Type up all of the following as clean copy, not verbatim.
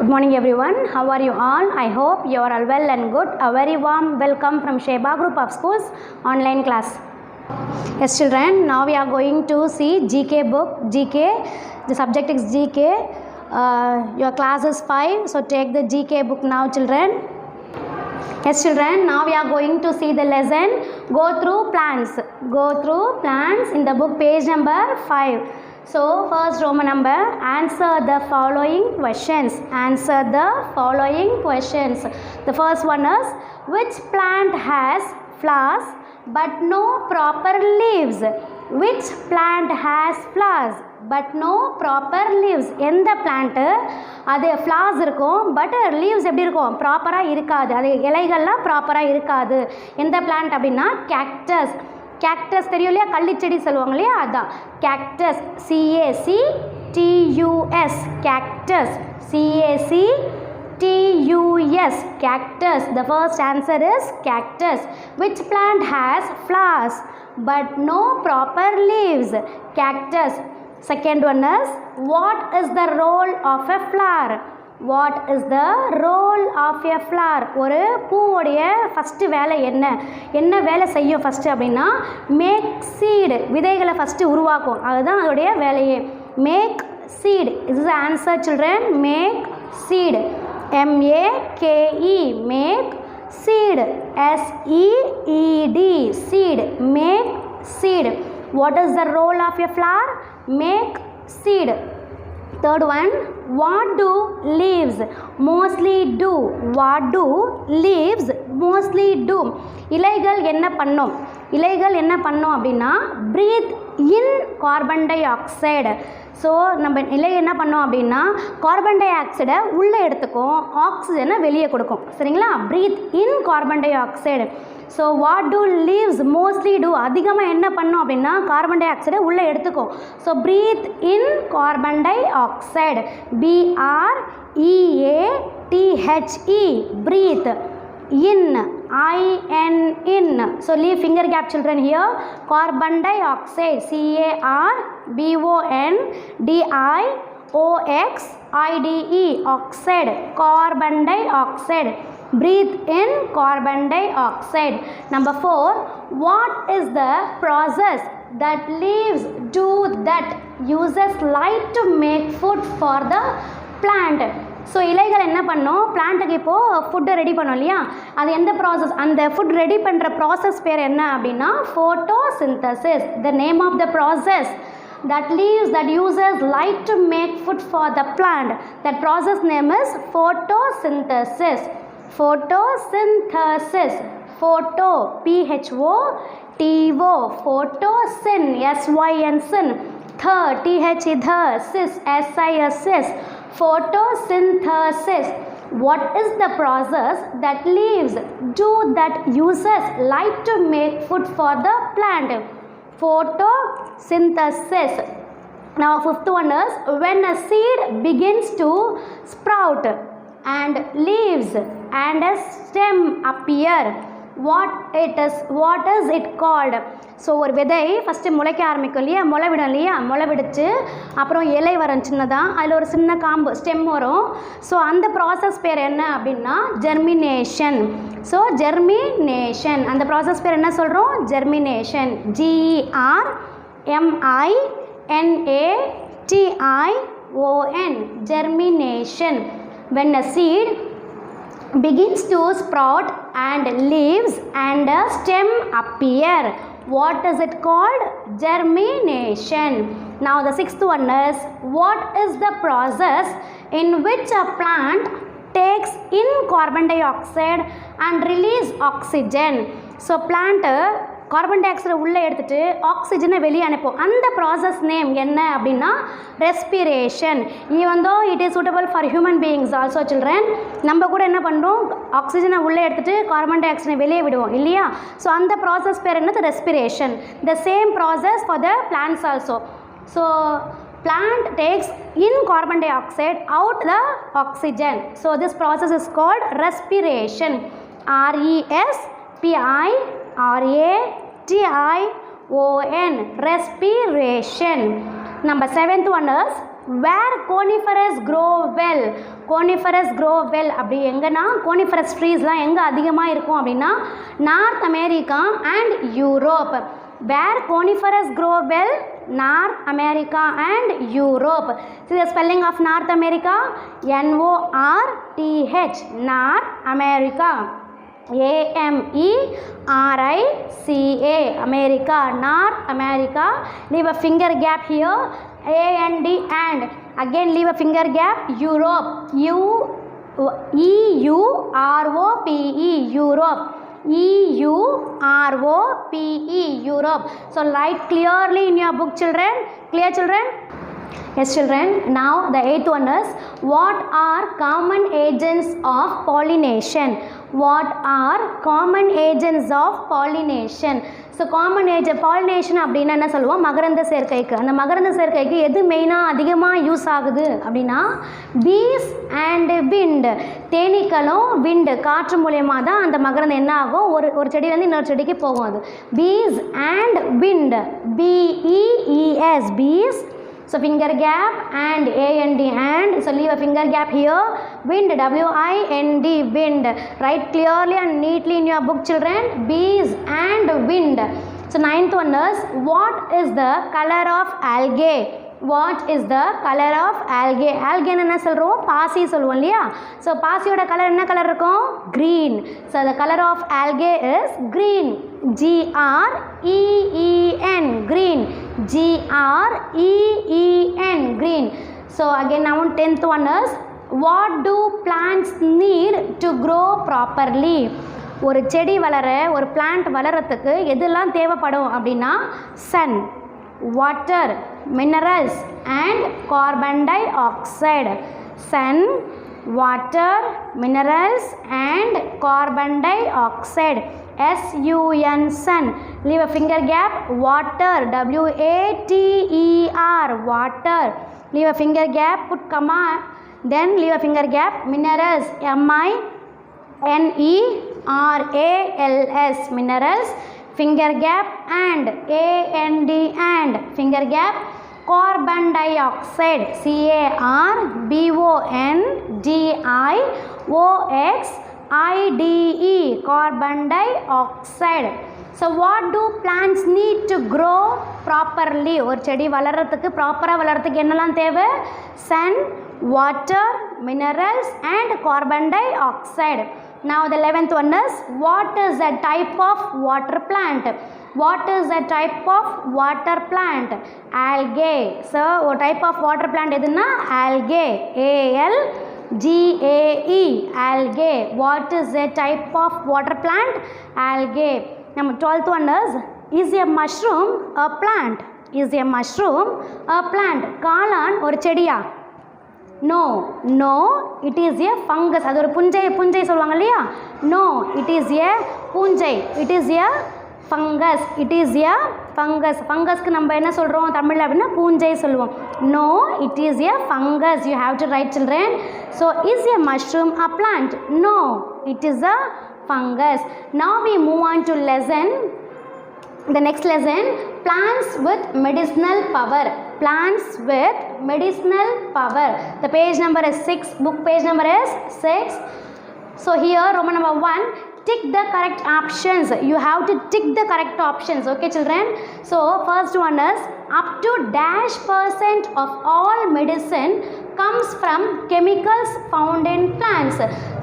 Good morning everyone. How are you all? I hope you are all well and good. A very warm welcome from Sheba Group of Schools online class. Yes children, now we are going to see GK book. GK, the subject is GK. Your class is 5, so take the GK book now children. Yes children, now we are going to see the lesson. Go through plants. Go through plants in the book page number 5. So first Roman number, answer the following questions. Answer the following questions. The first one is, which plant has flowers but no proper leaves? Which plant has flowers but no proper leaves? எந்த plant அது flowers இருக்கும் but leaves எப்படி இருக்கும் ப்ராப்பராக இருக்காது, அது இலைகள்லாம் ப்ராப்பராக இருக்காது. எந்த plant அப்படின்னா கேக்டஸ். கேக்டஸ் தெரியும் இல்லையா, கள்ளிச்செடி சொல்லுவாங்க இல்லையா, அதுதான் cactus. CACTUS cactus. CACTUS cactus. The first answer is cactus. Which plant has flowers but no proper leaves? Cactus. Second one is, what is the role of a flower? What is the role of a flower? ஒரு பூவுடைய first வேலை என்ன வேலை செய்யும் first அப்படின்னா, make seed, விதைகளை first உருவாக்கும், அதுதான் அதோடைய வேலையே. Make seed. This is the answer children. Make seed. MAKE make seed. SEED seed. Make seed. What is the role of a flower? Make seed. Third one, what do leaves mostly do? What do leaves mostly do? இலைகள் என்ன பண்ணும்? இலைகள் என்ன பண்ணும் அப்படின்னா, breathe in carbon dioxide. So நம்ம இலை என்ன பண்ணோம் அப்படின்னா, கார்பன் டை ஆக்சைடை உள்ளே எடுத்துக்கும், ஆக்சிஜனை வெளியே கொடுக்கும். சரிங்களா? breathe in carbon dioxide. So what do leaves mostly do? அதிகமாக என்ன பண்ணும் அப்படின்னா, கார்பன் டை ஆக்சைடை உள்ளே எடுத்துக்கும். So breathe in carbon dioxide. BREATHE breathe. In, IN, in. So leave finger gap children here. Carbon dioxide. CARBONDIOXIDE oxide. Carbon dioxide. Breathe in carbon dioxide. Number 4, what is the process that leaves do that uses light to make food for the plant? So இலைகள் என்ன பண்ணோம், பிளான்ட்டுக்கு இப்போது ஃபுட்டை ready பண்ணோம் இல்லையா, அது எந்த process, அந்த ஃபுட் ரெடி பண்ணுற ப்ராசஸ் பேர் என்ன அப்படின்னா, photosynthesis. The name of the process that leaves that uses light to make food for the plant, that process name is photosynthesis. Photosynthesis. Photo, PHOTO, photosyn, SYN, syn. THE, sys, SISS. Photosynthesis. What is the process that leaves do that uses light to make food for the plant? Photosynthesis. Now fifth one is, when a seed begins to sprout and leaves and a stem appear, what is it called? So ஒரு விதை first முளைக்க ஆரம்பிக்கும் இல்லையா, முளை விடும் இல்லையா, முளை விடுச்சு அப்புறம் இலை வரும் சின்னதாக, அதில் ஒரு சின்ன காம்பு ஸ்டெம் வரும். ஸோ அந்த ப்ராசஸ் பேர் என்ன அப்படின்னா ஜெர்மினேஷன். ஸோ ஜெர்மினேஷன், அந்த ப்ராசஸ் பேர் என்ன சொல்கிறோம், germination. GERMINATION germination. When a seed begins to sprout and leaves and a stem appear, what is it called? Germination. Now the sixth one is, what is the process in which a plant takes in carbon dioxide and release oxygen? So plant carbon டை ஆக்சைடை உள்ளே எடுத்துகிட்டு ஆக்சிஜனை வெளியே அனுப்போம். அந்த process name என்ன அப்படின்னா respiration. Even though it is suitable for human beings also children. நம்ம கூட என்ன பண்ணுறோம், ஆக்சிஜனை உள்ளே எடுத்துகிட்டு கார்பன் டை ஆக்சைடை வெளியே விடுவோம் இல்லையா. ஸோ அந்த ப்ராசஸ் பேர் என்னது, respiration. The same process for the plants also. So plant takes in carbon dioxide, out the oxygen. So this process is called respiration. RESPIRATION respiration. Number 7th one is, where coniferous grow well. Coniferous grow well அப்படி எங்கன்னா coniferous treesலாம் எங்கே அதிகமாக இருக்கும் அப்படின்னா north America and Europe. Where coniferous grow well? North America and Europe. See the spelling of North America? N-O-R-T-H. North America. A-M-E-R-I-C-A. America. North America. Leave a finger gap here. A-N-D and. Again leave a finger gap. Europe. E-U-R-O-P-E. Europe. E-U-R-O-P-E. Europe. So write clearly in your book, children. Clear, children? Yes, children. Now the 8th one is, what are common agents of pollination? What are common agents of pollination? So common agent pollination அப்படின்னா என்ன சொல்லுவோம்? மகரந்த சேர்க்கைக்கு. அந்த மகரந்த சேர்க்கைக்கு எது மெயினாக அதிகமாக யூஸ் ஆகுது அப்படின்னா bees and wind. தேனீக்களும் wind காற்று மூலயமா தான் அந்த மகரந்தம் என்ன ஆகும், ஒரு செடியிலேருந்து இன்னொரு செடிக்கு போகும். அது bees and wind. B-E-E-S. bees. So finger gap and A-N-D and. So leave a finger gap here. Wind. W-I-N-D. Wind. Write clearly and neatly in your book, children. Bees and wind. So 9th one is, what is the color of algae? What is the color of algae? Algae என்ன சொல்கிறோம்? பாசி சொல்லுவோம் இல்லையா? So பாசியோட colour என்ன colour இருக்கும்? Green. So the color of algae is green. G-R-E-E-N. Green. G-R-E-E-N. Green. So again now 10th one is, what do plants need to grow properly? ஒரு செடி வளர, ஒரு பிளான்ட் வளரத்துக்கு எதெல்லாம் தேவைப்படும் அப்படின்னா sun, water, minerals and carbon dioxide. Sun, water, minerals and carbon dioxide. S-U-N. sun. Leave a finger gap. Water. W-A-T-E-R. water. Leave a finger gap. Put comma. Then leave a finger gap. Minerals. M-I-N-E-R-A-L-S. minerals. Finger gap and A-N-D and. Finger gap. Carbon dioxide. C-A-R-B-O-N-D-I-O-X-I-D-E. carbon dioxide. So what do plants need to grow properly? ஒரு செடி வளர்றதுக்கு ப்ராப்பராக வளர்றதுக்கு என்னெல்லாம் தேவை? sun, water, minerals and carbon dioxide. Now the 11th one is, what is a type of water plant? What is a type of water plant? Algae. So a type of water plant எதுன்னா algae. A-L-G-A-E. algae. What is a type of water plant? Algae. Number 12th one is a mushroom a plant? Is a mushroom a plant? காளான் ஒரு செடியா? No, it is a fungus. அது ஒரு புஞ்சை சொல்லுவாங்க இல்லையா? No, it is a பூஞ்சை. It is a fungus. It is a fungus. ஃபங்கஸ்க்கு நம்ம என்ன சொல்கிறோம் தமிழில் அப்படின்னா பூஞ்சை சொல்லுவோம். No, it is a fungus. You have to write, children. So is a mushroom a plant? No, it is a fungus. Now we move on to the next lesson, plants with medicinal power. Plants with medicinal power. The page number is 6. Book page number is 6. So here Roman number 1, tick the correct options. You have to tick the correct options. Okay, children? So first one is, up to -% of all medicine comes from chemicals found in plants.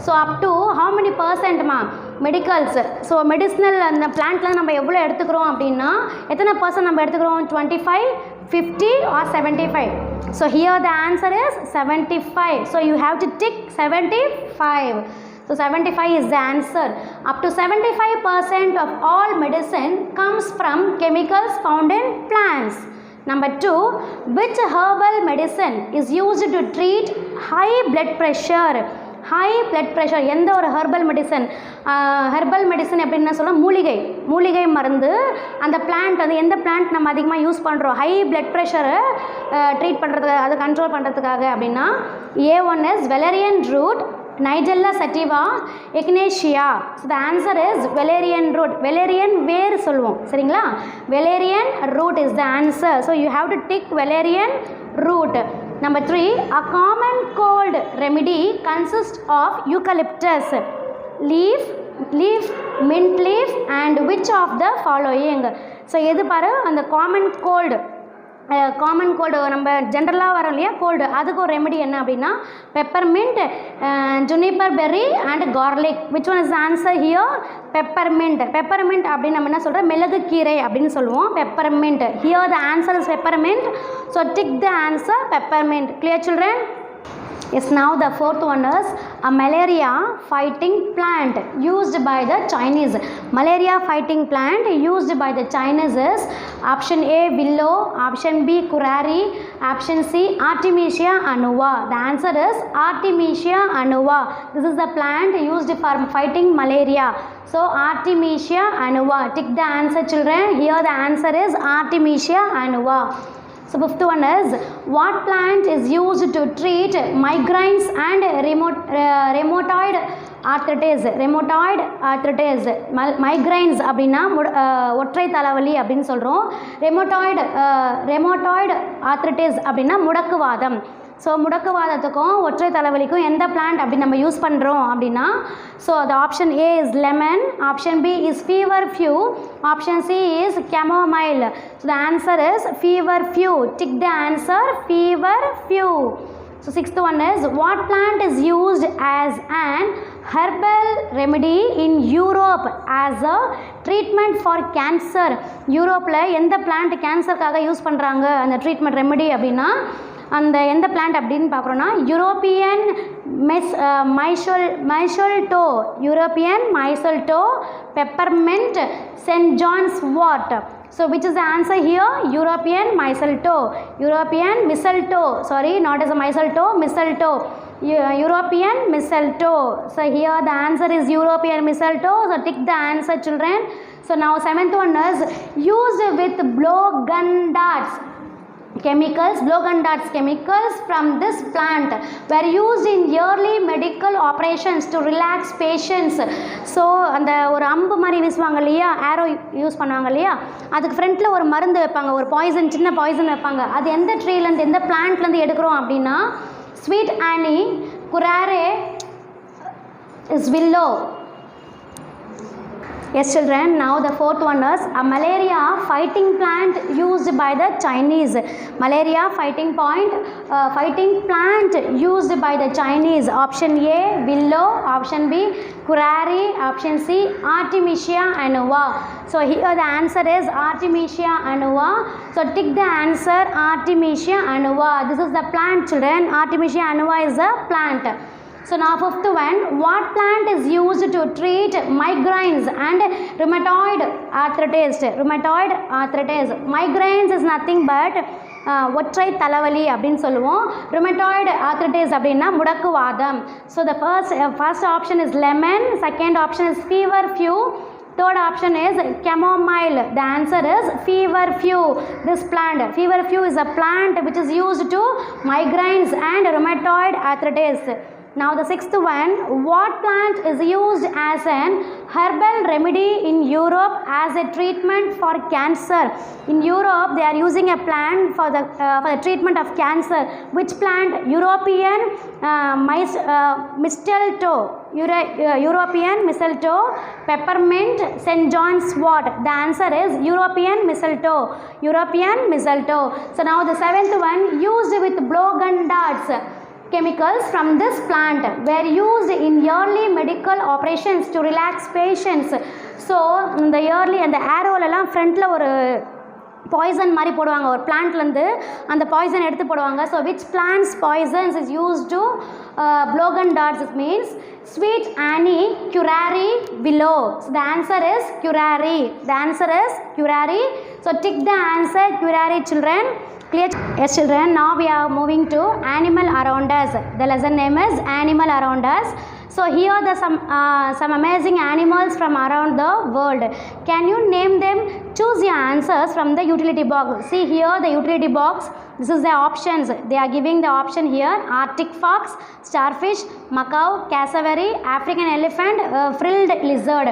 So up to how many percent ma? Medicals. So medicinal அந்த பிளான்ட்ல நம்ம எவ்வளோ எடுத்துக்கிறோம் அப்படின்னா எத்தனை % நம்ம எடுத்துக்கிறோம்? 25, 50 or 75. So here the answer is 75. So you have to tick 75. So 75 is the answer. Up to 75% of all medicine comes from chemicals found in plants. Number 2, which herbal medicine is used to treat high blood pressure? High blood pressure. எந்த ஒரு herbal medicine எப்படின்னா சொல்ல மூலிகை மருந்து. அந்த plant வந்து எந்த plant நம்ம அதிகமாக யூஸ் பண்ணுறோம் ஹை பிளட் ப்ரெஷரை ட்ரீட் பண்ணுறதுக்கு, அதை கண்ட்ரோல் பண்ணுறதுக்காக அப்படின்னா A1 is valerian root, Nigella sativa, Echinacea. So the answer is valerian root. Valerian வேர் சொல்லுவோம் சரிங்களா? Valerian root is the answer. So you have to tick valerian root. Number 3, a common cold remedy consists of eucalyptus leaf, mint leaf and which of the following? So எது பாரு அந்த common cold நம்ம ஜென்ரலாக வரோம் இல்லையா gold, அதுக்கு ஒரு remedy என்ன அப்படின்னா peppermint, juniper berry and garlic. Which one is answer here? Peppermint. Peppermint அப்படின்னு நம்ம என்ன சொல்கிறோம்? மிளகு கீரை அப்படின்னு சொல்லுவோம். Peppermint. Here the answer is peppermint. So tick the answer peppermint. Clear children? Yes, now the fourth one is a malaria fighting plant used by the Chinese. Malaria fighting plant used by the Chinese is option A willow, option B curare, option C Artemisia annua. The answer is Artemisia annua. This is the plant used for fighting malaria. So Artemisia annua. Tick the answer children. Here the answer is Artemisia annua. So fifth one is what plant is used to treat migraines and rheumatoid arthritis? Rheumatoid arthritis, migraines அப்படின்னா ஒற்றை தலைவலி அப்படின்னு சொல்கிறோம். rheumatoid arthritis அப்படின்னா முடக்குவாதம். So முடக்குவாதத்துக்கும் ஒற்றை தலைவலிக்கும் எந்த plant அப்படி நம்ம யூஸ் பண்ணுறோம் அப்படின்னா, so the option A is lemon, option B is feverfew, option C is chamomile. So the answer is feverfew. Tick the answer feverfew. So sixth one is what plant is used as an herbal remedy in Europe as a treatment for cancer? யூரோப்பில் எந்த plant கேன்சருக்காக use பண்ணுறாங்க அந்த treatment remedy அப்படின்னா அந்த எந்த plant அப்படின்னு பார்க்குறோன்னா European mistletoe, peppermint, Saint John's wort. So which is the answer here? European mistletoe. Sorry, not as a mistletoe. European mistletoe. So here the answer is European mistletoe. So tick the answer children. So now seventh one is used with blow gun darts. Blowgun darts chemicals from this plant were used in early medical operations to relax patients. So அந்த ஒரு அம்பு மாதிரி வீசுவாங்க இல்லையா, aero use பண்ணுவாங்க இல்லையா, அதுக்கு ஃப்ரண்ட்டில் ஒரு மருந்து வைப்பாங்க, ஒரு பாய்சன், சின்ன பாய்சன் வைப்பாங்க. அது எந்த ட்ரீலேருந்து எந்த பிளான்ட்லேருந்து எடுக்கிறோம் அப்படின்னா sweet Annie, curare, is willow. Yes children, now the fourth one is a malaria fighting plant used by the Chinese. Malaria fighting plant used by the Chinese. Option A willow, option B curare, option C Artemisia annua. So here the answer is Artemisia annua. So tick the answer Artemisia annua. This is the plant children. Artemisia annua is a plant. So now fifth one, what plant is used to treat migraines and rheumatoid arthritis? Migraines is nothing but ஒற்றை தலைவலி அப்படின்னு சொல்லுவோம். rheumatoid arthritis அப்படின்னா முடக்குவாதம். So the first option is lemon, second option is feverfew, third option is chamomile. The answer is feverfew. This plant, feverfew is a plant which is used to migraines and rheumatoid arthritis. Now the sixth one, what plant is used as an herbal remedy in Europe as a treatment for cancer? In Europe they are using a plant for the treatment of cancer. Which plant? European mistletoe, peppermint, St. John's wort. The answer is European mistletoe. So now the seventh one, used with blowgun darts chemicals from this plant were used in early medical operations to relax patients. So the early and the arrowலாம் ஃப்ரண்ட்டில் ஒரு poison மாதிரி போடுவாங்க, ஒரு பிளான்ட்லேருந்து அந்த poison எடுத்து போடுவாங்க. So which plants Poisson's is use to blowgun darts? It means sweet annie, curare, willow. So the answer is curare. So tick the answer curare children. Clear? Yes children, now we are moving to animal around us. The lesson name is animal around us. So here are some amazing animals from around the world. Can you name them? Choose your answers from the utility box. See here the utility box. This is the options. They are giving the option here: Arctic fox, starfish, macaw, cassowary, African elephant, frilled lizard.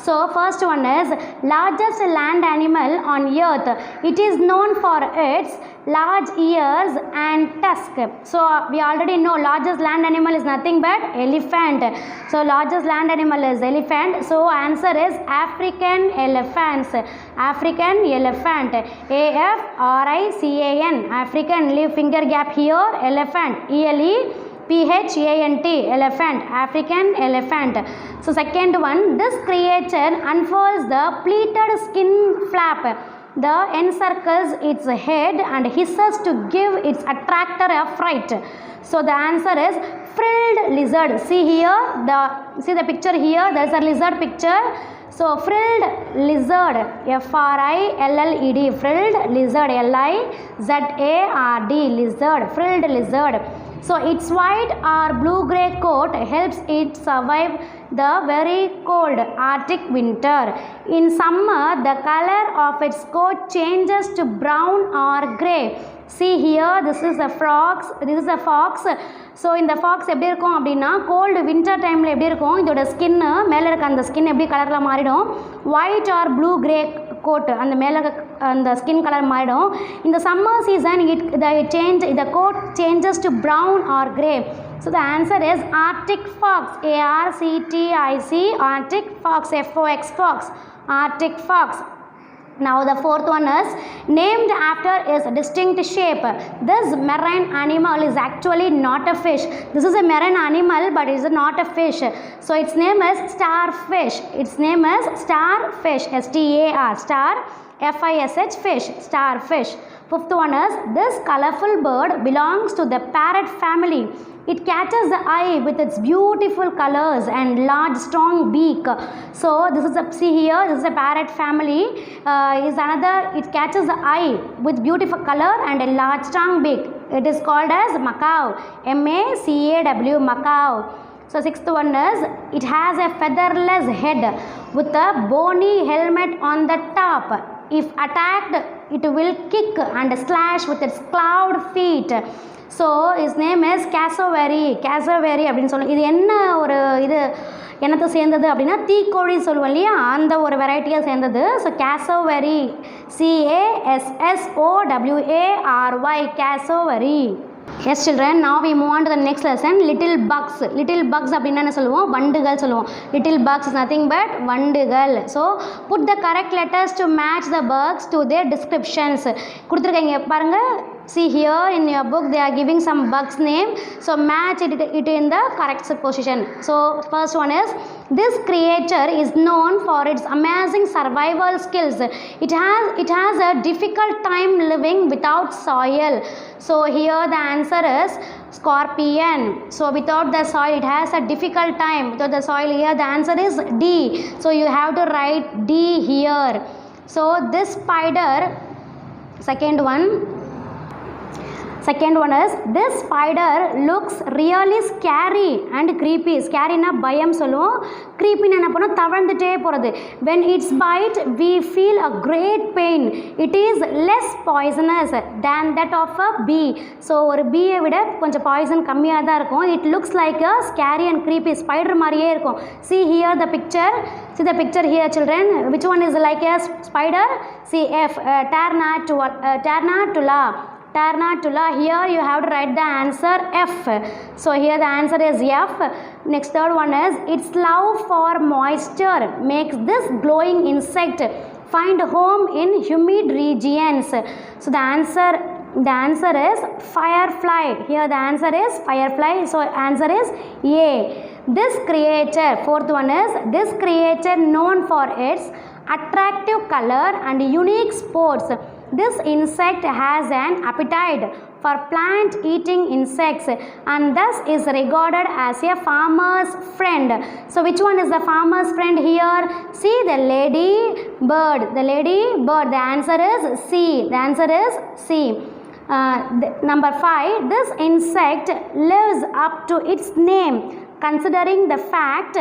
So first one is largest land animal on earth. It is known for its large ears and tusk. So we already know largest land animal is nothing but elephant. So largest land animal is elephant. So answer is African elephants. African elephant. AFRICAN. African, leave finger gap here. Elephant. ELEPHANT, elephant, African elephant. So second one, this creature unfolds the pleated skin flap. The encircles its head and hisses to give its attractor a fright. So the answer is frilled lizard. See here, see the picture here, there is a lizard picture. So frilled lizard, FRILLED, frilled lizard, LIZARD, lizard, frilled lizard. So its white or blue-gray coat helps it survive the very cold Arctic winter. In summer, the color of its coat changes to brown or gray. See here, this is a fox. So இந்த Fox எப்படி இருக்கும் அப்படின்னா gold winter டைமில் எப்படி இருக்கும், இதோட skin மேலே இருக்க அந்த ஸ்கின் எப்படி கலரில் மாறிடும், white or blue grey coat அந்த மேலே அந்த ஸ்கின் கலர் மாறிடும். இந்த summer season the coat changes to brown or gray. So the answer is Arctic fox, ARCTIC, Arctic fox, FOX, fox, Arctic fox. Now the fourth one is named after its distinct shape. This marine animal is actually not a fish. This is a marine animal but it is not a fish. So its name is starfish. Its name is starfish, STAR, star FISH, fish, starfish. Fifth one is this colorful bird belongs to the parrot family. It catches the eye with its beautiful colors and large strong beak. So this is see here, this is a parrot family. It catches the eye with beautiful color and a large strong beak. It is called as macaw, MACAW, macaw. So sixth one is it has a featherless head with a bony helmet on the top. If attacked, it will kick and slash with its clawed feet. So is name is cassowary அப்படின்னு சொல்லுவோம். இது என்ன ஒரு என்னத்தை சேர்ந்தது அப்படின்னா தீக்கோழி சொல்லுவோம் இல்லையா, அந்த ஒரு வெரைட்டியாக சேர்ந்தது. So cassowary, CASSOWARY, cassowary. Yes children, now we move on to the next lesson, little bugs. Little bugs அப்படின்னா என்ன சொல்லுவோம், வண்டுகள் சொல்லுவோம். Little bugs is nothing but வண்டுகள். So put the correct letters to match the bugs to their descriptions. கொடுத்துருக்கீங்க பாருங்க. See here in your book they are giving some bugs name. So match it in the correct position. So first one is this creature is known for its amazing survival skills. It has a difficult time living without soil. So here the answer is scorpion. So without the soil it has a difficult time. Without the soil here the answer is D. So you have to write D here. So this spider, second one is this spider looks really scary and creepy. Scary na bayam சொல்லுவோம், creepy na என்ன பண்ணும், தவழ்ந்துட்டே போகிறது. When it's bite we feel a great pain. It is less poisonous than that of a bee. So ஒரு bee விட கொஞ்சம் poison கம்மியாக தான் இருக்கும். It looks like a scary and creepy, spider மாதிரியே இருக்கும். See here the picture. See the picture here children. Which one is like a spider? See F, Tarantula. Tarantula. Here you have to write the answer F. So here the answer is F. Next third one is its love for moisture makes this glowing insect find home in humid regions. So the answer is firefly. Here the answer is firefly. So answer is A. This creature, fourth one is this creature known for its attractive color and unique sports. This insect has an appetite for plant-eating insects and thus is regarded as a farmer's friend. So which one is the farmer's friend here? See the lady bird. The answer is C. The answer is C. Number 5, this insect lives up to its name, considering the fact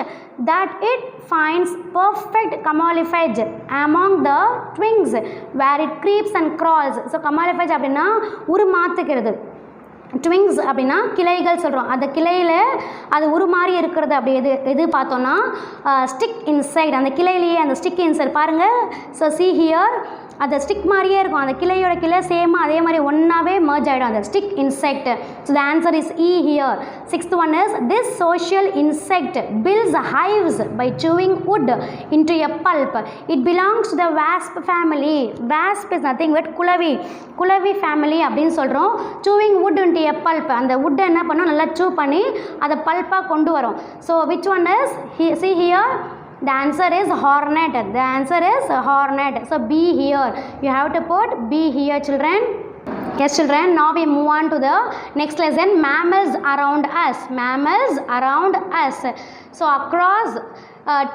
that it finds perfect camouflage among the twigs where it creeps and crawls. So camouflage அப்படின்னா உருமாத்துக்கிறது. Twigs அப்படின்னா கிளைகள் சொல்கிறோம். அந்த கிளையில் அது உருமாறி இருக்கிறது அப்படி எது பார்த்தோன்னா ஸ்டிக் இன்சைட், அந்த கிளையிலேயே அந்த ஸ்டிக் இன்சைட் பாருங்கள். ஸோ see here அந்த ஸ்டிக் மாதிரியே இருக்கும், அந்த கிளையோட கிளை சேமாக அதே மாதிரி ஒன்றாவே மர்ஜ் ஆகிடும் அந்த stick insect. So the answer is E here. Sixth one is this social insect builds hives by chewing wood into a pulp. It belongs to the wasp family. Wasp is nothing but குளவி family அப்படின்னு சொல்கிறோம். chewing wood into a pulp, அந்த wood என்ன பண்ணோம் நல்லா chew பண்ணி அதை பல்பாக கொண்டு வரும். So which one is see here? The answer is hornet. The answer is hornet. So B here. You have to put B here, children. Yes, children. Now we move on to the next lesson. Mammals around us. Mammals around us. So across,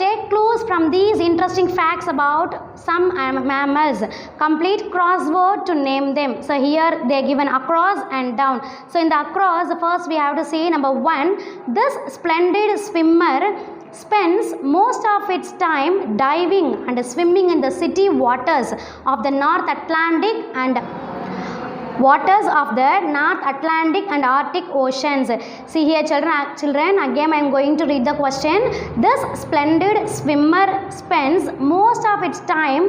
take clues from these interesting facts about some mammals. Complete crossword to name them. So here they are given across and down. So in the across, first we have to see number 1. This splendid swimmer spends most of its time diving and swimming in the city waters of the North Atlantic and Arctic oceans. See here, children, again I am going to read the question. This splendid swimmer spends most of its time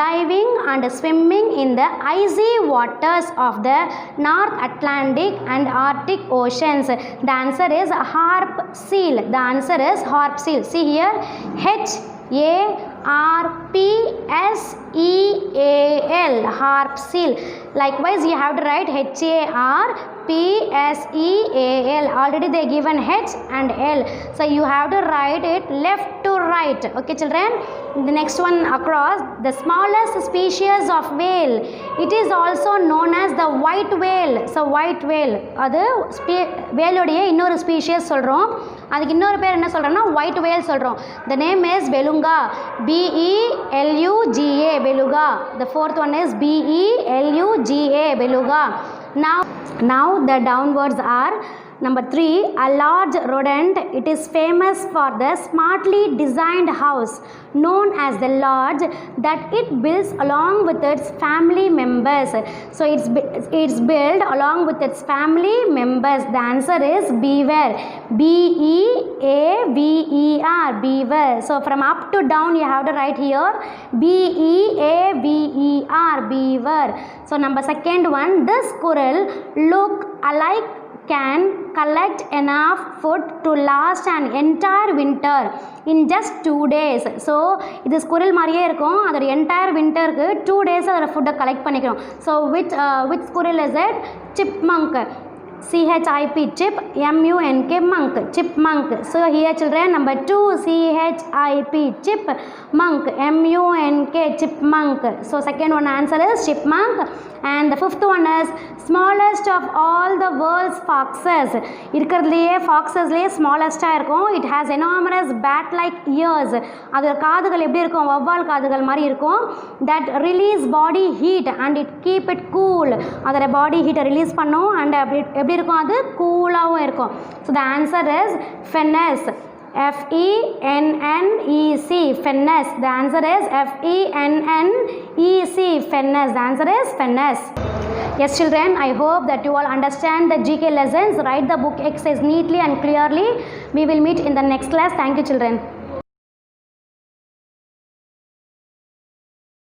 diving and swimming in the icy waters of the North Atlantic and Arctic oceans. The answer is harp seal. The answer is harp seal. See here, HARPSEAL, harp seal. Likewise, you have to write HARPSEAL. Already they given H and L, so you have to write it left to right. Okay, children. The next one across, the smallest species of whale. It is also known as the white whale. So white whale, அது வேலுடைய இன்னொரு species சொல்கிறோம். அதுக்கு இன்னொரு பேர் என்ன சொல்கிறோம்னா white வேல் சொல்கிறோம். The name is beluga. BELUGA, beluga. The fourth one is BELUGA, beluga. Now the downwards are number 3, a large rodent. It is famous for the smartly designed house known as the lodge that it builds along with its family members. So it's built along with its family members. The answer is beaver. BEAVER, beaver. So from up to down you have to write here BEAVER, beaver. So number second one, this squirrel look alike can collect enough food to last an entire winter in just 2 days. So இது squirrel மாதிரியே இருக்கும், அதோட entire வின்டருக்கு 2 days அதோட ஃபுட்டை collect பண்ணிக்கிறோம். So which squirrel is it? Chipmunk. CHIP, chip, MUNK, monk, chipmunk. So here children, number 2, CHIP, chip, monk, MUNK, chipmunk. So second one answer is chipmunk. And the fifth one is smallest of all the world's foxes. இருக்கிறதுலையே ஃபாக்ஸஸ்லேயே ஸ்மாலஸ்ட்டாக இருக்கும். It has enormous bat like ears. அதோட காதுகள் எப்படி இருக்கும்? வவ்வால் காதுகள் மாதிரி இருக்கும். That release body heat and it keep it cool. அதோட பாடி ஹீட்டை ரிலீஸ் பண்ணும் அண்ட் எப்படி இருக்கும்? அது கூலாகவும் இருக்கும். So the answer is fennec. FENNEC, fennes. The answer is FENNEC, fennes. The answer is fennes. Yes, children, I hope that you all understand the GK lessons. Write the book exercise neatly and clearly. We will meet in the next class. Thank you, children.